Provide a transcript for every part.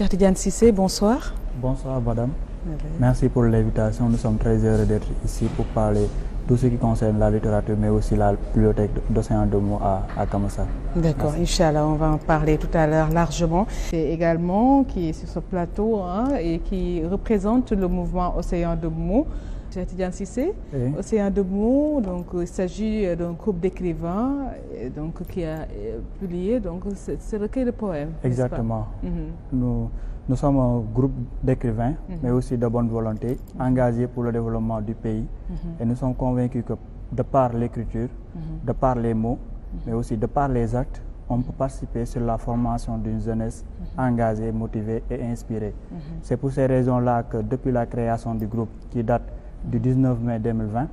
Cheikh Tidiane Cissé, bonsoir. Bonsoir madame. Merci pour l'invitation. Nous sommes très heureux d'être ici pour parler tout ce qui concerne la littérature, mais aussi la bibliothèque d'Océan de Mo à Keur Massar. D'accord, Inch'Allah, on va en parler tout à l'heure largement. C'est également qui est sur ce plateau et qui représente le mouvement Océan de Mo. Cheikh Tidiane Cissé, oui. Océan de Mo, donc il s'agit d'un groupe d'écrivains donc qui a publié donc ce recueil de poèmes. Exactement. Nous sommes un groupe d'écrivains, mais aussi de bonne volonté, engagés pour le développement du pays. Et nous sommes convaincus que de par l'écriture, de par les mots, mais aussi de par les actes, on peut participer sur la formation d'une jeunesse engagée, motivée et inspirée. C'est pour ces raisons-là que depuis la création du groupe, qui date du 19 mai 2020,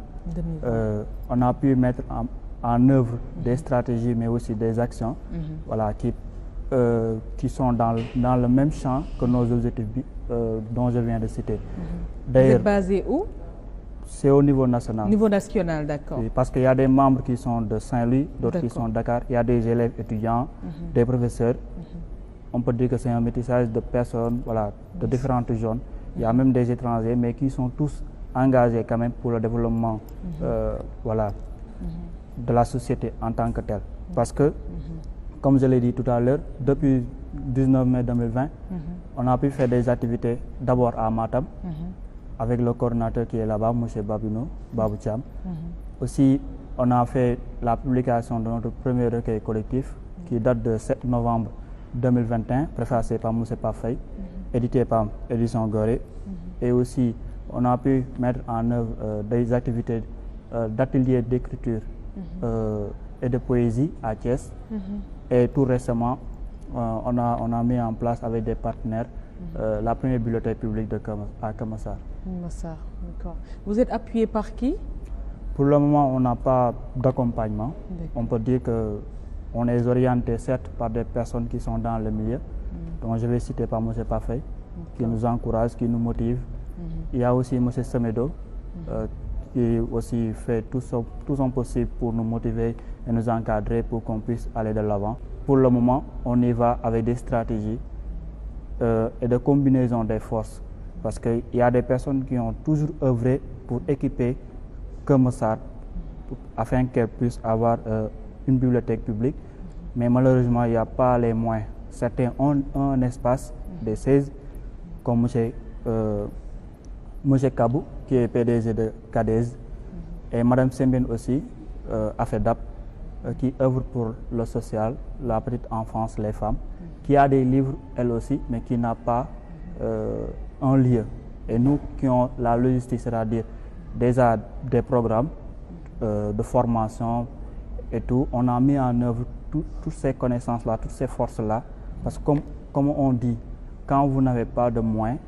on a pu mettre en œuvre des stratégies, mais aussi des actions voilà, qui sont dans le même champ que nos objectifs dont je viens de citer. Vous êtes basé où? C'est au niveau national. Niveau national, d'accord. Oui, parce qu'il y a des membres qui sont de Saint-Louis, d'autres qui sont de Dakar. Il y a des élèves étudiants, des professeurs. On peut dire que c'est un métissage de personnes voilà, de différentes zones. Il y a même des étrangers, mais qui sont tous engagés quand même pour le développement voilà, de la société en tant que telle. Parce que, comme je l'ai dit tout à l'heure, depuis 19 mai 2020, on a pu faire des activités d'abord à Matam, avec le coordinateur qui est là-bas, M. Babou Thiam. Aussi, on a fait la publication de notre premier recueil collectif qui date de 7 novembre 2021, préfacé par M. Pafay, édité par Édition Gorée. Et aussi, on a pu mettre en œuvre des activités d'ateliers d'écriture et de poésie à Thiès. Et tout récemment, on a mis en place avec des partenaires la première bibliothèque publique à Keur Massar. D'accord. Vous êtes appuyé par qui? Pour le moment, on n'a pas d'accompagnement. On peut dire qu'on est orienté certes par des personnes qui sont dans le milieu, dont je vais citer par M. Pafay, qui nous encourage, qui nous motive. Il y a aussi M. Semedo, qui aussi fait tout son possible pour nous motiver et nous encadrer pour qu'on puisse aller de l'avant. Pour le moment, on y va avec des stratégies et de combinaison des forces. Parce qu'il y a des personnes qui ont toujours œuvré pour équiper Keur Massar afin qu'elles puissent avoir une bibliothèque publique. Mais malheureusement, il n'y a pas les moyens. Certains ont un espace de 16, comme M. Kabou, qui est PDG de CADES, et Mme Sembène aussi, AFEDAP, qui œuvre pour le social, la petite enfance, les femmes, qui a des livres, elle aussi, mais qui n'a pas un lieu. Et nous qui ont la logistique, c'est-à-dire déjà des programmes de formation et tout, on a mis en œuvre toutes ces connaissances-là, toutes ces forces-là, parce que comme on dit, quand vous n'avez pas de moyens,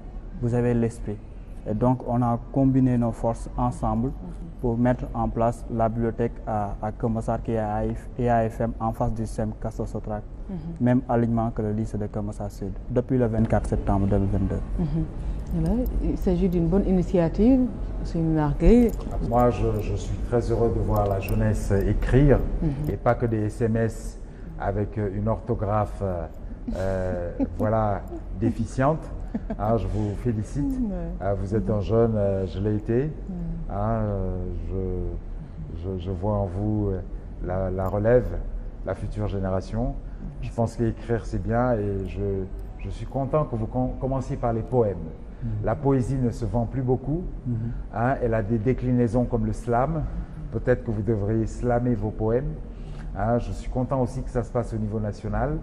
vous avez l'esprit. Et donc, on a combiné nos forces ensemble pour mettre en place la bibliothèque à Keur Massar qui est à EAFM en face du SEM Castor Sotrac, même alignement que le lycée de Keur Massar Sud, depuis le 24 septembre 2022. Voilà, il s'agit d'une bonne initiative, c'est une larguée. Moi, je suis très heureux de voir la jeunesse écrire, et pas que des SMS avec une orthographe voilà, déficiente. Je vous félicite. Vous êtes un jeune, je l'ai été. Je vois en vous la relève, la future génération. Je pense qu'écrire c'est bien et je suis content que vous commenciez par les poèmes. La poésie ne se vend plus beaucoup. Elle a des déclinaisons comme le slam. Peut-être que vous devriez slammer vos poèmes. Je suis content aussi que ça se passe au niveau national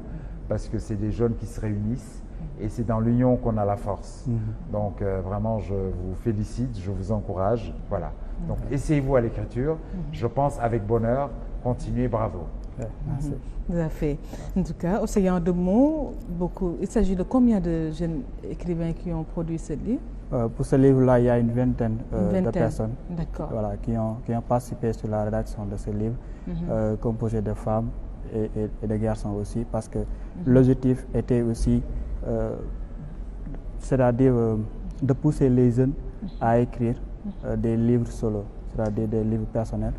parce que c'est des jeunes qui se réunissent. Et c'est dans l'union qu'on a la force. Donc vraiment, je vous félicite, je vous encourage. Voilà. Donc essayez-vous à l'écriture. Je pense avec bonheur. Continuez, bravo. Merci. Tout à fait. En tout cas, Océan de Mo, beaucoup. Il s'agit de combien de jeunes écrivains qui ont produit ce livre? Pour ce livre-là, il y a une vingtaine de personnes voilà, qui ont participé sur la rédaction de ce livre, composé de femmes et de garçons aussi, parce que l'objectif était aussi c'est-à-dire de pousser les jeunes à écrire des livres solo, c'est-à-dire des livres personnels.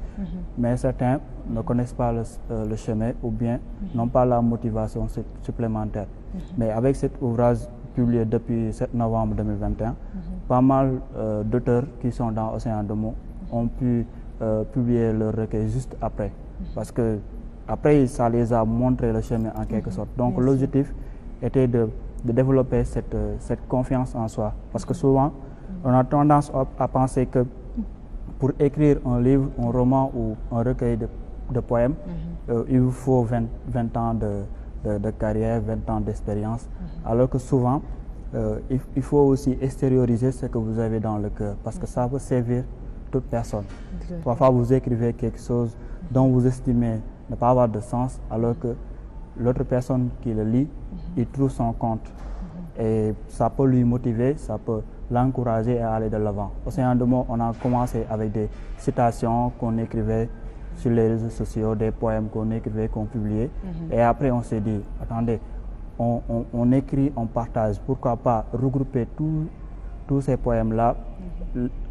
Mais certains ne connaissent pas le chemin ou bien n'ont pas la motivation supplémentaire. Mais avec cet ouvrage publié depuis 7 novembre 2021. Pas mal d'auteurs qui sont dans Océan de mots ont pu publier leur recueil juste après. Parce que après, ça les a montré le chemin en quelque sorte. Donc l'objectif était de développer cette confiance en soi. Parce que souvent, on a tendance à penser que pour écrire un livre, un roman ou un recueil de poèmes, il vous faut 20 ans de carrière, 20 ans d'expérience. Alors que souvent, il faut aussi extérioriser ce que vous avez dans le cœur, parce que ça peut servir toute personne. Parfois, vous écrivez quelque chose dont vous estimez ne pas avoir de sens, alors que l'autre personne qui le lit, il trouve son compte. Et ça peut lui motiver, ça peut l'encourager à aller de l'avant. Océan de mots, on a commencé avec des citations qu'on écrivait sur les réseaux sociaux, des poèmes qu'on écrivait, qu'on publiait. Et après, on s'est dit, attendez, on écrit, on partage. Pourquoi pas regrouper tous ces poèmes-là,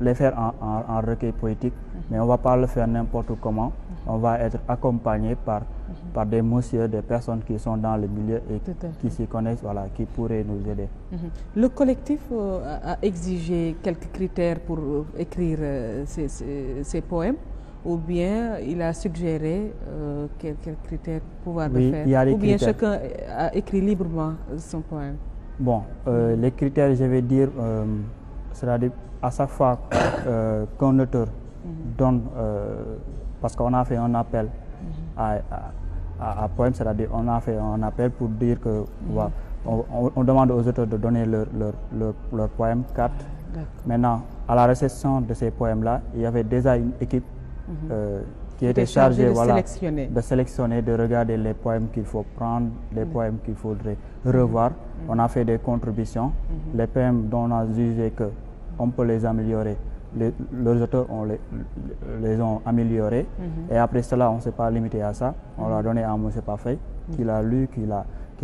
les faire en recueil poétique, mais on ne va pas le faire n'importe comment. On va être accompagné par des messieurs, des personnes qui sont dans le milieu et qui s'y connaissent, voilà, qui pourraient nous aider. Le collectif a exigé quelques critères pour écrire ces poèmes, ou bien il a suggéré quelques critères pour pouvoir le faire, il y a des ou bien critères. chacun a écrit librement son poème? Bon, les critères, je vais dire, c'est-à-dire à chaque fois qu'un auteur donne, parce qu'on a fait un appel à poème, c'est-à-dire on a fait un appel pour dire que on demande aux auteurs de donner leur poème 4. Maintenant, à la réception de ces poèmes-là, il y avait déjà une équipe qui était chargée de sélectionner, de regarder les poèmes qu'il faut prendre, les poèmes qu'il faudrait revoir. On a fait des contributions. Les poèmes dont on a jugé qu'on peut les améliorer, les auteurs les ont améliorés. Et après cela, on ne s'est pas limité à ça. On l'a donné à M. Parfait, qui l'a lu, qui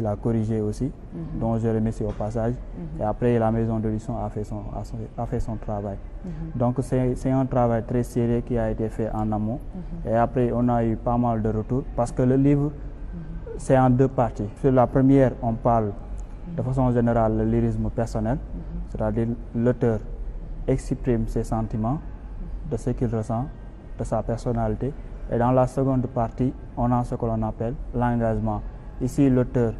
l'a corrigé aussi, dont je remercie au passage. Et après, la maison d'édition a fait son travail. Donc c'est un travail très sérieux qui a été fait en amont. Et après, on a eu pas mal de retours, parce que le livre, c'est en 2 parties. Sur la première, on parle de façon générale le lyrisme personnel, c'est-à-dire l'auteur exprime ses sentiments, de ce qu'il ressent, de sa personnalité. Et dans la seconde partie, on a ce que l'on appelle l'engagement. Ici, l'auteur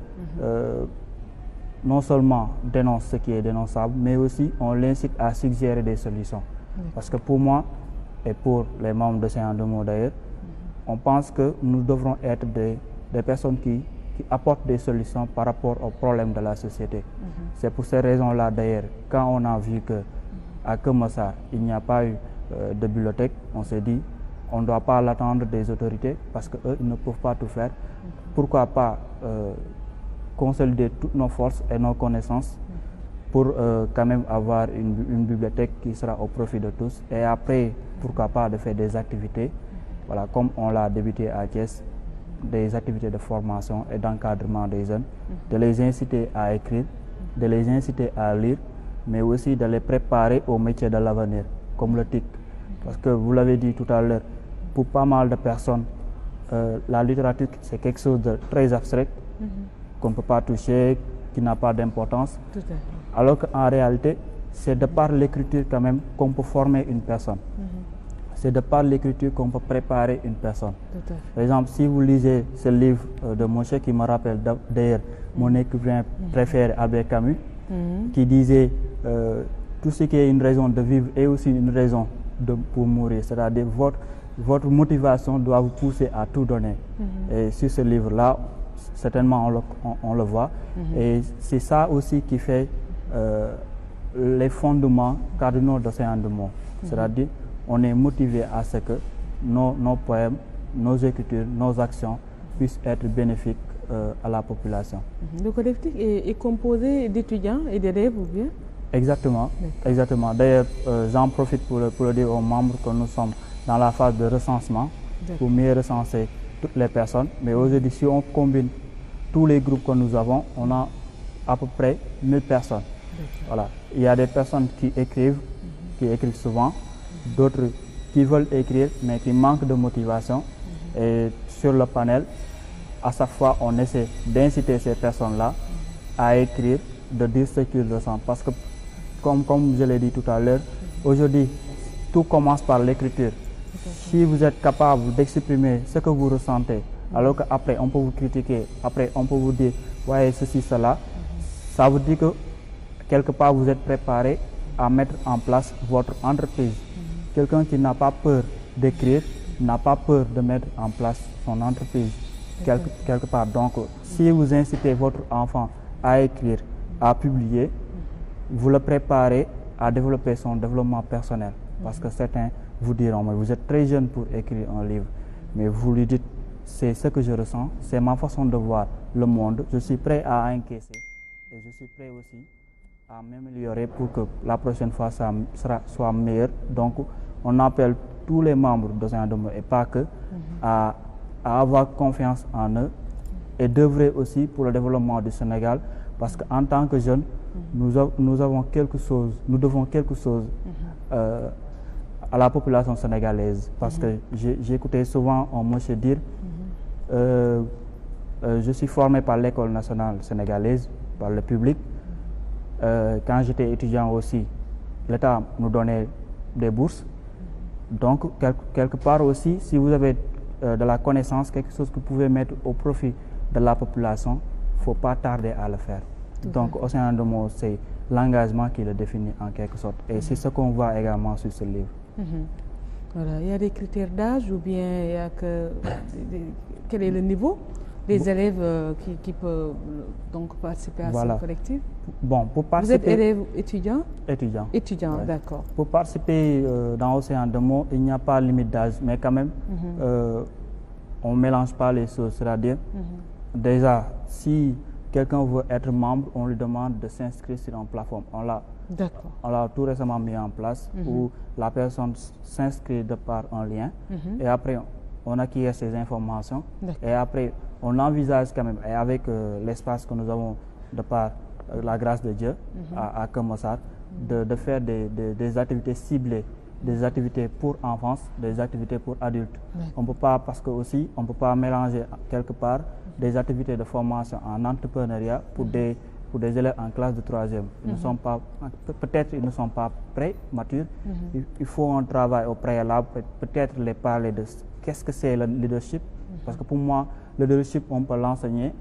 non seulement dénonce ce qui est dénonçable, mais aussi on l'incite à suggérer des solutions. Parce que pour moi, et pour les membres de Océan de mots d'ailleurs, on pense que nous devrons être des personnes qui apportent des solutions par rapport aux problèmes de la société. C'est pour ces raisons-là d'ailleurs, quand on a vu qu'à Keur Massar, il n'y a pas eu de bibliothèque, on s'est dit, on ne doit pas l'attendre des autorités, parce qu'eux, ils ne peuvent pas tout faire. Pourquoi pas consolider toutes nos forces et nos connaissances pour quand même avoir une bibliothèque qui sera au profit de tous. Et après, pourquoi pas de faire des activités, voilà, comme on l'a débuté à Thiès, des activités de formation et d'encadrement des jeunes, de les inciter à écrire, de les inciter à lire, mais aussi de les préparer au métier de l'avenir, comme le TIC. Parce que vous l'avez dit tout à l'heure, pour pas mal de personnes, la littérature, c'est quelque chose de très abstrait, qu'on ne peut pas toucher, qui n'a pas d'importance. Alors qu'en réalité, c'est de par l'écriture quand même qu'on peut former une personne. C'est de par l'écriture qu'on peut préparer une personne. Par exemple, si vous lisez ce livre de Moshe, qui me rappelle d'ailleurs mon écrivain préféré, Albert Camus, qui disait tout ce qui est une raison de vivre est aussi une raison pour mourir. C'est-à-dire votre motivation doit vous pousser à tout donner. Et sur ce livre-là, certainement on le voit. Et c'est ça aussi qui fait les fondements cardinaux d'Océan de mots. C'est-à-dire on est motivé à ce que nos poèmes, nos écritures, nos actions puissent être bénéfiques à la population. Le collectif est composé d'étudiants et d'élèves ou bien? Exactement. D'ailleurs, j'en profite pour le dire aux membres que nous sommes dans la phase de recensement pour mieux recenser toutes les personnes. Mais aujourd'hui, si on combine tous les groupes que nous avons, on a à peu près 1000 personnes. Voilà. Il y a des personnes qui écrivent souvent, d'autres qui veulent écrire mais qui manquent de motivation. Et sur le panel, à chaque fois, on essaie d'inciter ces personnes-là à écrire, de dire ce qu'il ressent. Parce que, comme je l'ai dit tout à l'heure, aujourd'hui, tout commence par l'écriture. Si vous êtes capable d'exprimer ce que vous ressentez, alors qu'après, on peut vous critiquer, après, on peut vous dire, ouais, ceci, cela, ça veut dire que, quelque part, vous êtes préparé à mettre en place votre entreprise. Quelqu'un qui n'a pas peur d'écrire, n'a pas peur de mettre en place son entreprise, quelque part. Donc, si vous incitez votre enfant à écrire, à publier, vous le préparez à développer son développement personnel. Parce que certains vous diront, mais vous êtes très jeune pour écrire un livre. Mais vous lui dites, c'est ce que je ressens, c'est ma façon de voir le monde, je suis prêt à encaisser et je suis prêt aussi à m'améliorer pour que la prochaine fois ça soit meilleur. Donc, on appelle tous les membres d'Océan de Mo et pas que à avoir confiance en eux et d'œuvrer aussi pour le développement du Sénégal parce qu'en tant que jeunes, nous devons quelque chose à la population sénégalaise parce que j'écoutais souvent un monsieur dire je suis formé par l'école nationale sénégalaise, par le public. Quand j'étais étudiant aussi, l'État nous donnait des bourses. Donc, quelque part aussi, si vous avez de la connaissance, quelque chose que vous pouvez mettre au profit de la population, il ne faut pas tarder à le faire. Donc, Océan de Mo, c'est l'engagement qui le définit en quelque sorte. Et c'est ce qu'on voit également sur ce livre. Voilà. Il y a des critères d'âge ou bien il y a quel est le niveau des élèves qui peuvent donc participer à ce collectif? Bon, pour participer... Vous êtes élève étudiant? Étudiant. Étudiant, Ouais. d'accord. Pour participer dans Océan de Mo, il n'y a pas de limite d'âge, mais quand même, on ne mélange pas les choses. C'est-à-dire, déjà, si quelqu'un veut être membre, on lui demande de s'inscrire sur une plateforme. On l'a tout récemment mis en place où la personne s'inscrit de par un lien et après on acquiert ces informations et après on envisage quand même, et avec l'espace que nous avons de par la grâce de Dieu à Keur Massar, de faire des activités ciblées, des activités pour enfance, des activités pour adultes. On peut pas, parce que aussi, on ne peut pas mélanger quelque part des activités de formation en entrepreneuriat pour des élèves en classe de 3e. Ils ne sont pas, peut-être ils ne sont pas prêts, matures. Il faut un travail au préalable, peut-être les parler de qu'est-ce que c'est le leadership. Parce que pour moi, le leadership, on peut l'enseigner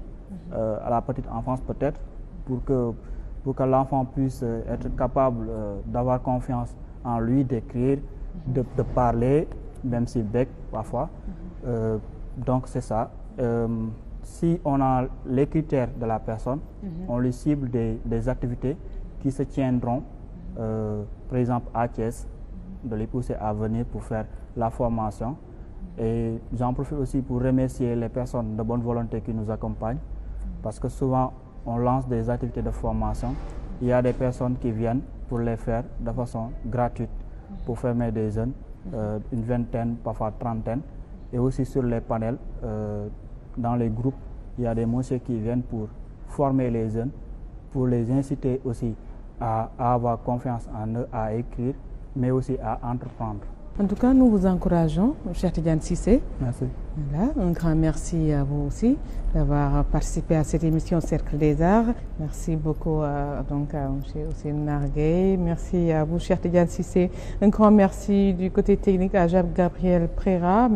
à la petite enfance peut-être pour que l'enfant puisse être capable d'avoir confiance en lui, d'écrire, de parler, même s'il bec parfois. Donc c'est ça. Si on a les critères de la personne, on lui cible des activités qui se tiendront, par exemple à Thiès, de les pousser à venir pour faire la formation. Et j'en profite aussi pour remercier les personnes de bonne volonté qui nous accompagnent, parce que souvent on lance des activités de formation. Il y a des personnes qui viennent pour les faire de façon gratuite, pour former des jeunes, une vingtaine, parfois trentaine, et aussi sur les panels. Dans les groupes, il y a des messieurs qui viennent pour former les jeunes, pour les inciter aussi à avoir confiance en eux, à écrire, mais aussi à entreprendre. En tout cas, nous vous encourageons, Cheikh Tidiane Cissé. Merci. Voilà, un grand merci à vous aussi d'avoir participé à cette émission Cercle des Arts. Merci beaucoup donc à M. Ousseynou Nar Gueye. Merci à vous, Cheikh Tidiane Cissé. Un grand merci du côté technique à Jacques Gabriel Préra.